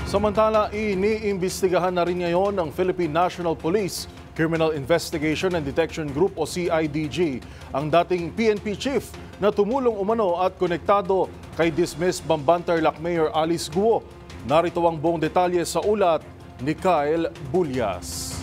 Samantala, iniimbestigahan na rin ngayon ng Philippine National Police Criminal Investigation and Detection Group o CIDG ang dating PNP chief na tumulong umano at konektado kay dismissed Bamban-Tarlac Mayor Alice Guo. Narito ang buong detalye sa ulat ni Kyle Bulyas.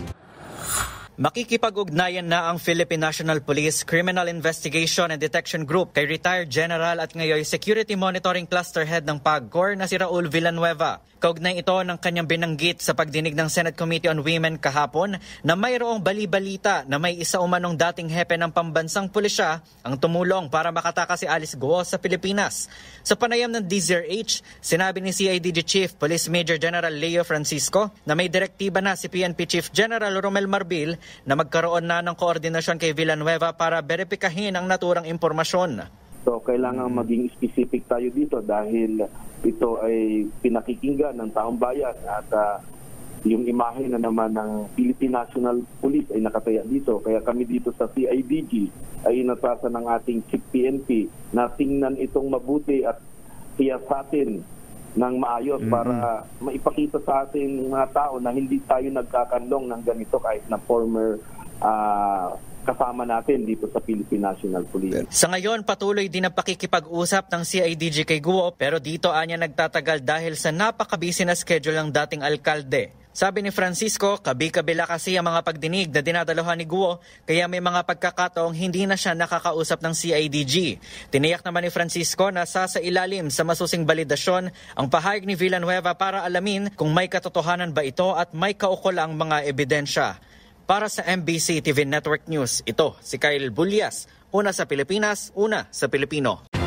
Makikipag-ugnayan na ang Philippine National Police Criminal Investigation and Detection Group kay retired General at ngayon Security Monitoring Cluster Head ng PAGCOR na si Raul Villanueva. Kaugnay ito ng kanyang binanggit sa pagdinig ng Senate Committee on Women kahapon na mayroong bali-balita na may isa umanong dating hepe ng pambansang pulisya ang tumulong para makatakas si Alice Guo sa Pilipinas. Sa panayam ng DZRH, sinabi ni CIDG Chief Police Major General Leo Francisco na may direktiba na si PNP Chief General Romel Marbil na magkaroon na ng koordinasyon kay Villanueva para beripikahin ang naturang impormasyon. So kailangan maging specific tayo dito dahil ito ay pinakikinggan ng taong bayan at yung imahe na naman ng Philippine National Police ay nakataya dito. Kaya kami dito sa CIDG ay inatasan ng ating Chief PNP na tingnan itong mabuti at siyasatin ng maayos para maipakita sa ating mga tao na hindi tayo nagkakanlong ng ganito kahit na former kasama natin dito sa Philippine National Police. Sa ngayon, patuloy din ang pakikipag-usap ng CIDG kay Guo pero dito anya nagtatagal dahil sa napakabisi na schedule ng dating alkalde. Sabi ni Francisco, kabi-kabila kasi ang mga pagdinig na dinadaluhan ni Guo kaya may mga pagkakataong hindi na siya nakakausap ng CIDG. Tiniyak naman ni Francisco na sasailalim sa masusing balidasyon ang pahayag ni Villanueva para alamin kung may katotohanan ba ito at may kaukulang mga ebidensya. Para sa MBC TV Network News, ito si Kyle Bulyas, una sa Pilipinas, una sa Pilipino.